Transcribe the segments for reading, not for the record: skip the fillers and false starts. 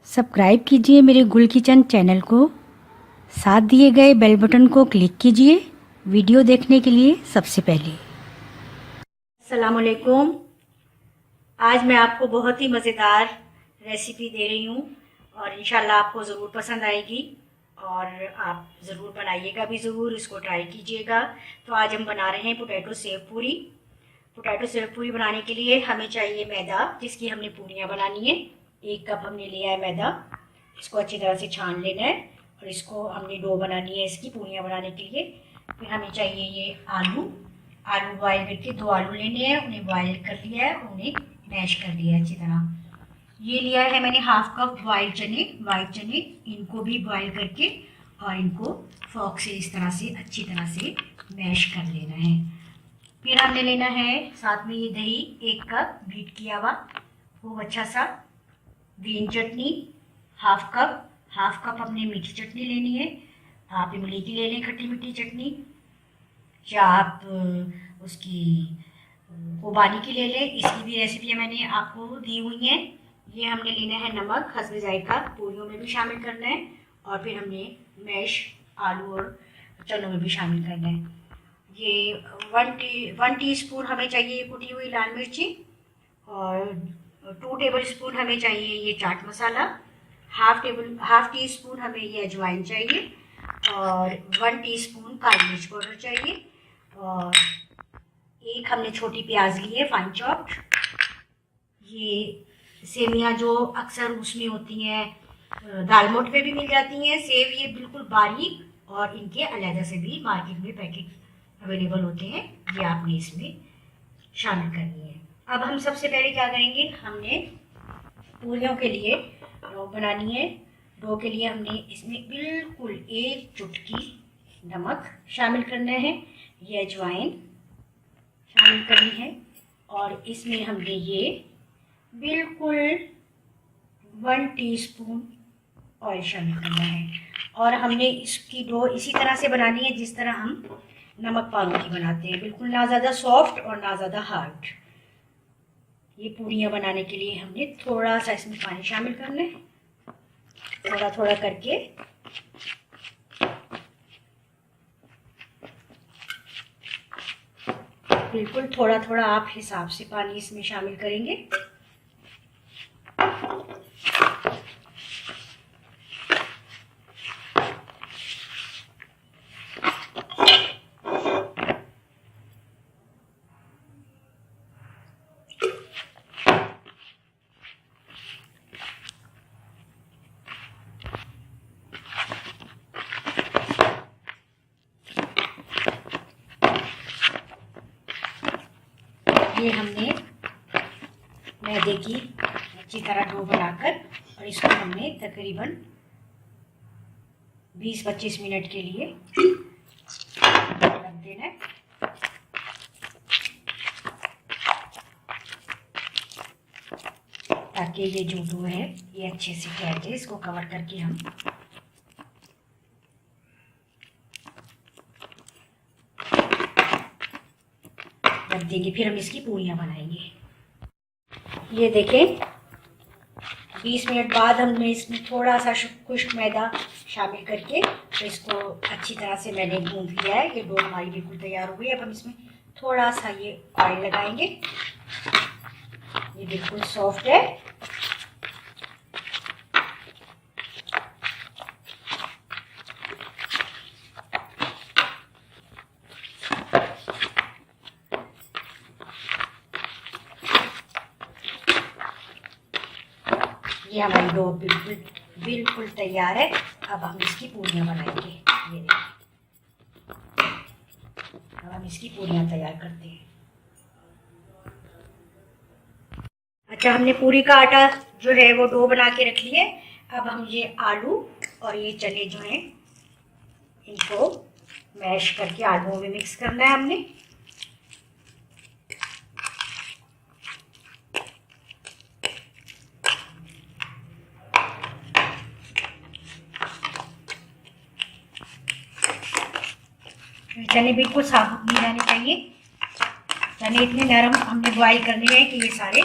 Subscribe कीजिए मेरे गुल किचन चैनल को, साथ दिए गए बेल बटन को क्लिक कीजिए वीडियो देखने के लिए सबसे पहले। अस्सलाम वालेकुम। आज मैं आपको बहुत ही मज़ेदार रेसिपी दे रही हूँ और इंशाल्लाह आपको ज़रूर पसंद आएगी और आप ज़रूर बनाइएगा भी, ज़रूर इसको ट्राई कीजिएगा। तो आज हम बना रहे हैं पोटैटो सेव पूरी। पोटैटो सेव पूरी बनाने के लिए हमें चाहिए मैदा, जिसकी हमने पूरियाँ बनानी है। 1 कप हमने लिया है मैदा। इसको अच्छी तरह से छान लेना है और इसको हमने डो बनानी है इसकी पूरियाँ बनाने के लिए। फिर हमें चाहिए ये आलू बॉयल करके 2 आलू लेने हैं, उन्हें बॉयल कर लिया है, उन्हें मैश कर लिया है अच्छी तरह। ये लिया है मैंने 1/2 कप वाइट चने, इनको भी बॉयल करके और इनको फोक से इस तरह से अच्छी तरह से मैश कर लेना है। फिर हमने लेना है साथ में ये दही 1 कप बीट किया हुआ, खूब अच्छा सा। ग्रीन चटनी 1/2 कप हमने मीठी चटनी लेनी है। आप इमली की ले लें, खट्टी मीठी चटनी, या आप उसकी खुबानी की ले लें। इसकी भी रेसिपी मैंने आपको दी हुई है। ये हमने लेना है नमक हस्बे जायका, पूरियों में भी शामिल करना है और फिर हमने मैश आलू और चनों में भी शामिल करना है। ये 1 टीस्पून हमें चाहिए कुटी हुई लाल मिर्ची और 2 टेबलस्पून हमें चाहिए ये chaat masala, half tea spoon हमें ये अजवाइन चाहिए और 1 टीस्पून काली मिर्च पाउडर चाहिए और एक हमने छोटी प्याज ली है फाइन चॉप्ड। ये सेवियाँ जो अक्सर उसमें होती हैं दाल मोठ में भी मिल जाती हैं सेव, ये बिल्कुल बारीक और इनके अलग से भी मार्केट में पैकेट अवेलेबल होते हैं, ये आपने इसमें शामिल करनी है। अब हम सबसे पहले क्या करेंगे, हमने पूरियों के लिए डो बनानी है। डो के लिए हमने इसमें बिल्कुल 1 चुटकी नमक शामिल करना है, ये अजवाइन शामिल करनी है और इसमें हमने ये बिल्कुल 1 टीस्पून ऑयल शामिल करना है। और हमने इसकी डो इसी तरह से बनानी है जिस तरह हम नमक पालू की बनाते हैं, बिल्कुल ना ज़्यादा सॉफ्ट और ना ज़्यादा हार्ड। ये पूरियाँ बनाने के लिए हमने थोड़ा सा इसमें पानी शामिल करना है, थोड़ा थोड़ा करके। बिल्कुल थोड़ा थोड़ा आप हिसाब से पानी इसमें शामिल करेंगे। ये हमने मैदे की अच्छी तरह डो बनाकर और इसको हमने तकरीबन 20-25 मिनट के लिए रख देना है। ताकि ये जो डो है ये अच्छे से ठहर जाए, इसको कवर करके हम रख देंगे। फिर हम इसकी पूरियाँ बनाएंगे। ये देखें 20 मिनट बाद हमने इसमें थोड़ा सा खुश्क मैदा शामिल करके तो इसको अच्छी तरह से मैंने गूंद लिया है। ये डो हमारी बिल्कुल तैयार हो गई। अब हम इसमें थोड़ा सा ये ऑयल लगाएंगे। ये बिल्कुल सॉफ्ट है। ये हमारी डो बिल्कुल तैयार है। अब हम इसकी पूरियाँ बनाएंगे। ये देखिए, अब हम इसकी पूरियाँ तैयार करते हैं। अच्छा, हमने पूरी का आटा जो है वो डो बना के रख लिया है। अब हम ये आलू और ये चने जो हैं इनको मैश करके आलूओं में मिक्स करना है हमने। चने बिल्कुल साबुत नहीं रहने चाहिए, चने इतने नरम हमने बॉईल करने हैं कि ये सारे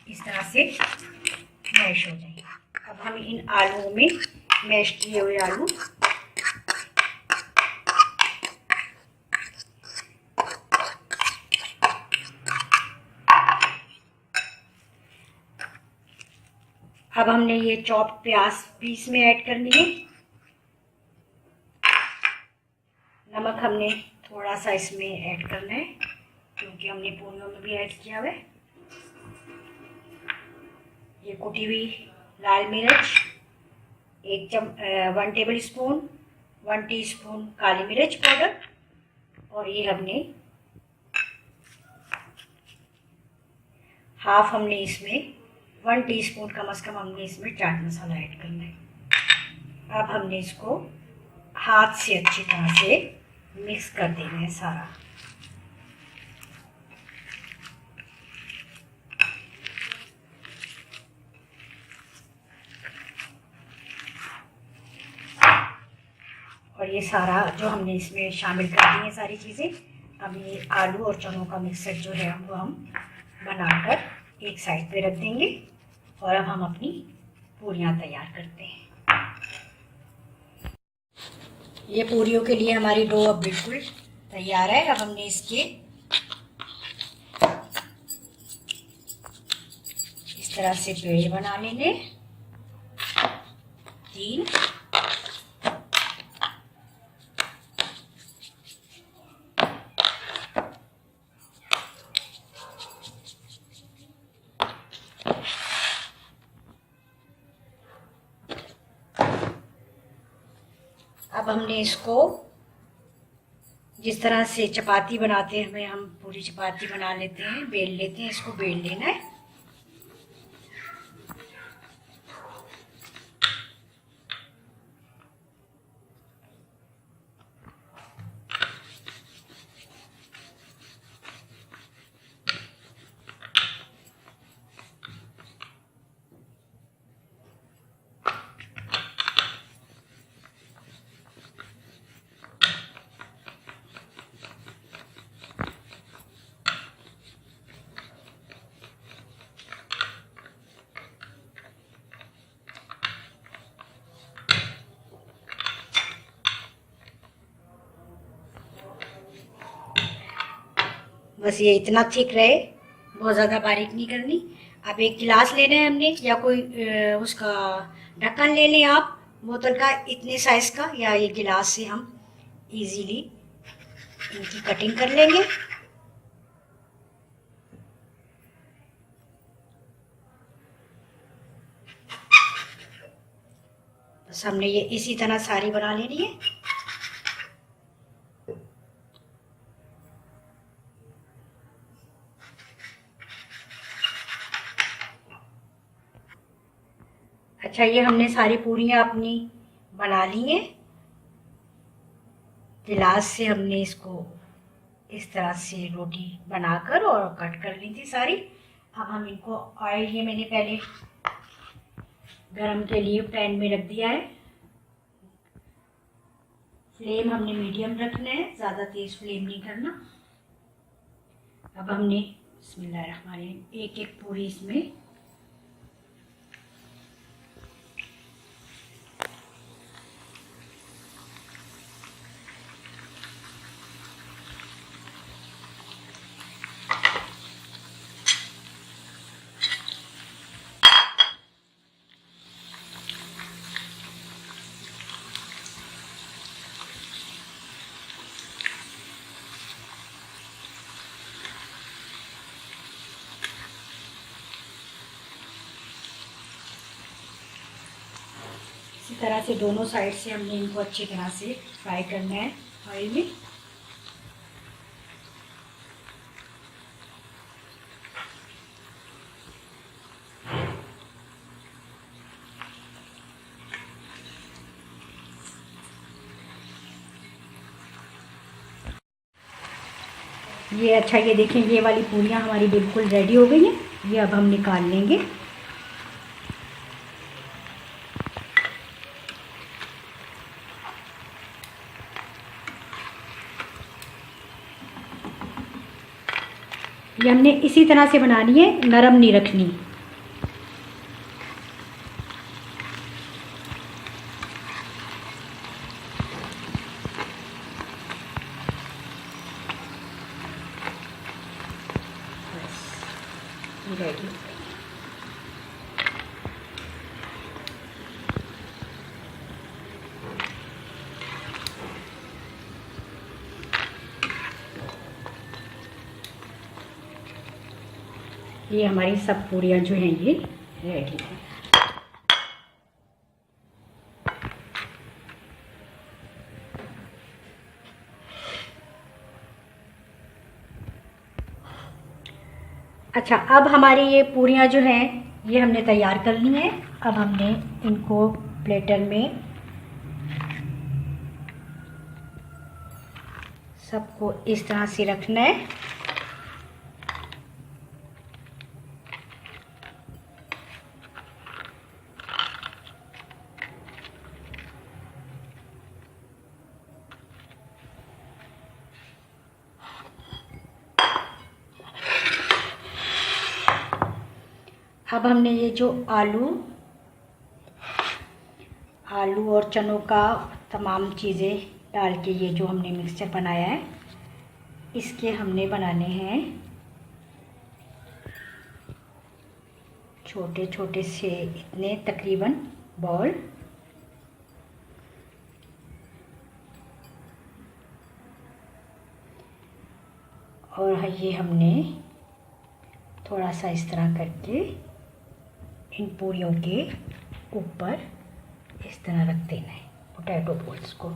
इस तरह से मैश हो जाएंगे। अब हम इन आलूओं में मैश किए हुए आलू अब हमने ये चॉप प्याज भी इसमें ऐड करनी है। नमक हमने थोड़ा सा इसमें ऐड करना है क्योंकि हमने पूरियों में भी ऐड किया हुआ है। ये कुटी हुई लाल मिर्च 1 टेबल स्पून, 1 टीस्पून काली मिर्च पाउडर, और ये हमने हाफ हमने इसमें 1 टीस्पून कम से कम हमने इसमें चाट मसाला ऐड करना है। अब हमने इसको हाथ से अच्छी तरह से मिक्स कर देना है सारा। और ये सारा जो हमने इसमें शामिल कर दी है सारी चीज़ें, अब ये आलू और चनों का मिक्सर जो है वो हम बनाकर एक साइड पे रख देंगे और अब हम अपनी पूरियाँ तैयार करते हैं। ये पूरियों के लिए हमारी डो अब बिल्कुल तैयार है। अब हमने इसके इस तरह से पेड़ बना लेंगे 3। अब हमने इसको जिस तरह से चपाती बनाते हैं हमें हम पूरी चपाती बना लेते हैं, बेल लेते हैं, इसको बेल लेना है। बस ये इतना थिक रहे, बहुत ज़्यादा बारीक नहीं करनी। अब एक गिलास लेना है हमने, या कोई उसका ढक्कन ले लें आप बोतल का इतने साइज़ का, या ये गिलास से हम इजीली इनकी कटिंग कर लेंगे। बस हमने ये इसी तरह सारी बना लेनी है। अच्छा, ये हमने सारी पूरियाँ अपनी बना ली हैं। गिलास से हमने इसको इस तरह से रोटी बनाकर और कट कर ली थी सारी। अब हम इनको ऑयल, ये मैंने पहले गरम के लिए पैन में रख दिया है। फ्लेम हमने मीडियम रखना है, ज़्यादा तेज़ फ्लेम नहीं करना। अब हमने बिस्मिल्लाहिर्रहमानिर्रहीम एक एक पूरी इसमें इसी तरह से दोनों साइड से हमने इनको अच्छी तरह से फ्राई करना है ऑयल में। ये अच्छा, ये देखें, ये वाली पूरियाँ हमारी बिल्कुल रेडी हो गई हैं। ये अब हम निकाल लेंगे। ये हमने इसी तरह से बनानी है, नरम नहीं रखनी। रेडी हो गई। ये हमारी सब पूरियाँ जो हैं ये रेडी हैं। अच्छा, अब हमारी ये पूरियाँ जो हैं ये हमने तैयार कर ली हैं। अब हमने इनको प्लेटर में सबको इस तरह से रखना है। अब हमने ये जो आलू और चनों का तमाम चीज़ें डाल के ये जो हमने मिक्सचर बनाया है, इसके हमने बनाने हैं छोटे छोटे से इतने तकरीबन बॉल। और ये हमने थोड़ा सा इस तरह करके इन पूरियों के ऊपर इस तरह रख देना है पोटैटो बॉल्स को।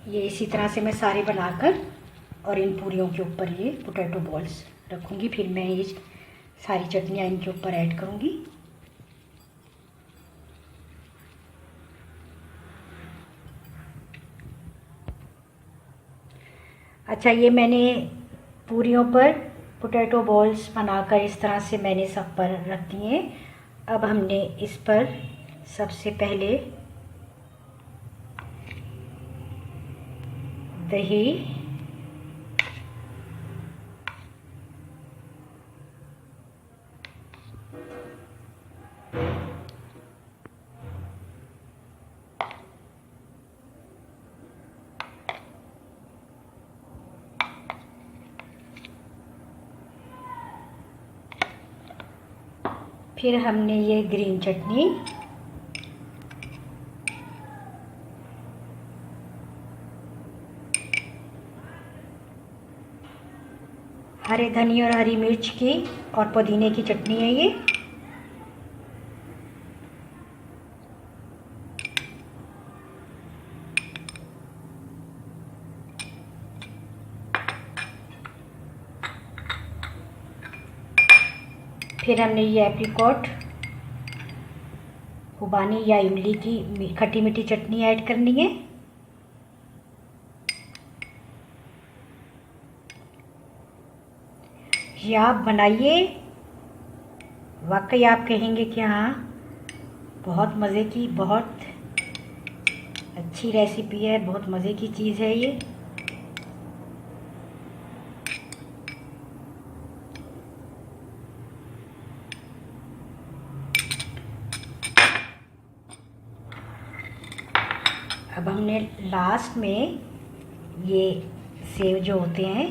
ये इसी तरह से मैं सारे बनाकर और इन पूरियों के ऊपर ये पोटैटो बॉल्स रखूँगी। फिर मैं ये सारी चटनियाँ इनके ऊपर ऐड करूँगी। अच्छा, ये मैंने पूरियों पर पोटैटो बॉल्स बनाकर इस तरह से मैंने सब पर रख दिए। अब हमने इस पर सबसे पहले दही, फिर हमने ये ग्रीन चटनी, हरे धनिया और हरी मिर्च की और पुदीने की चटनी है ये। फिर हमने ये एप्रिकॉट, खुबानी या इमली की खट्टी मीठी चटनी ऐड करनी है। ये आप बनाइए, वाकई आप कहेंगे कि हाँ बहुत मज़े की, बहुत अच्छी रेसिपी है, बहुत मज़े की चीज़ है ये। अब हमने लास्ट में ये सेव जो होते हैं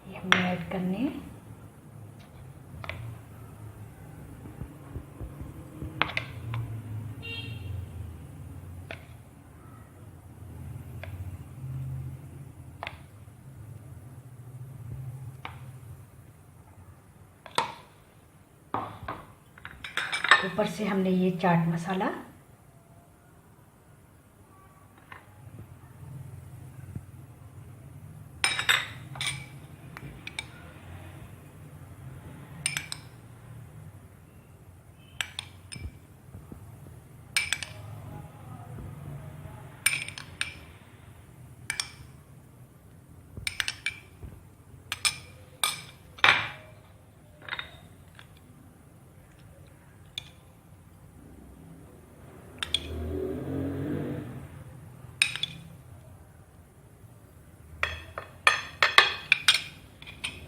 ये हमने ऐड करने हैं। ऊपर से हमने ये चाट मसाला,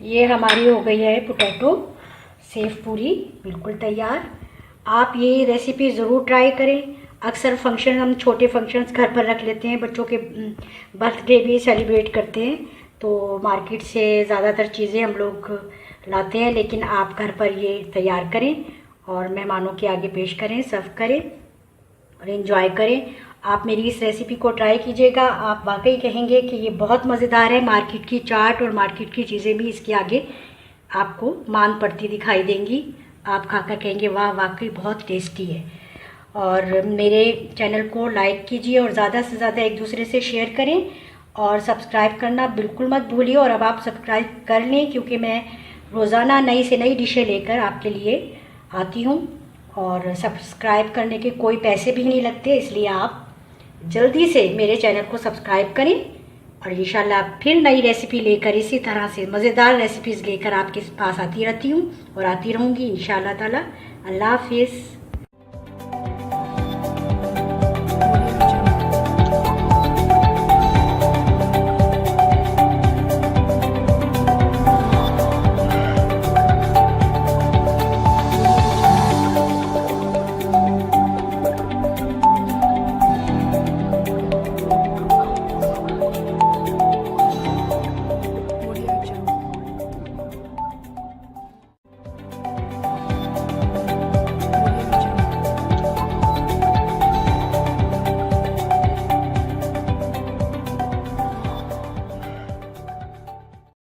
ये हमारी हो गई है पोटैटो सेव पूरी बिल्कुल तैयार। आप ये रेसिपी ज़रूर ट्राई करें। अक्सर फंक्शन, हम छोटे फंक्शंस घर पर रख लेते हैं, बच्चों के बर्थडे भी सेलिब्रेट करते हैं, तो मार्केट से ज़्यादातर चीज़ें हम लोग लाते हैं, लेकिन आप घर पर ये तैयार करें और मेहमानों के आगे पेश करें, सर्व करें और इन्जॉय करें। आप मेरी इस रेसिपी को ट्राई कीजिएगा, आप वाकई कहेंगे कि ये बहुत मज़ेदार है। मार्केट की चाट और मार्केट की चीज़ें भी इसके आगे आपको मान पड़ती दिखाई देंगी। आप खाकर कहेंगे वाह, वाकई बहुत टेस्टी है। और मेरे चैनल को लाइक कीजिए और ज़्यादा से ज़्यादा एक दूसरे से शेयर करें और सब्सक्राइब करना बिल्कुल मत भूलिए। और अब आप सब्सक्राइब कर लें, क्योंकि मैं रोज़ाना नई से नई डिशें लेकर आपके लिए आती हूँ और सब्सक्राइब करने के कोई पैसे भी नहीं लगते, इसलिए आप जल्दी से मेरे चैनल को सब्सक्राइब करें। और इंशाल्लाह फिर नई रेसिपी लेकर, इसी तरह से मज़ेदार रेसिपीज़ लेकर आपके पास आती रहती हूँ और आती रहूँगी इंशाल्लाह ताला। अल्लाह हाफिज़।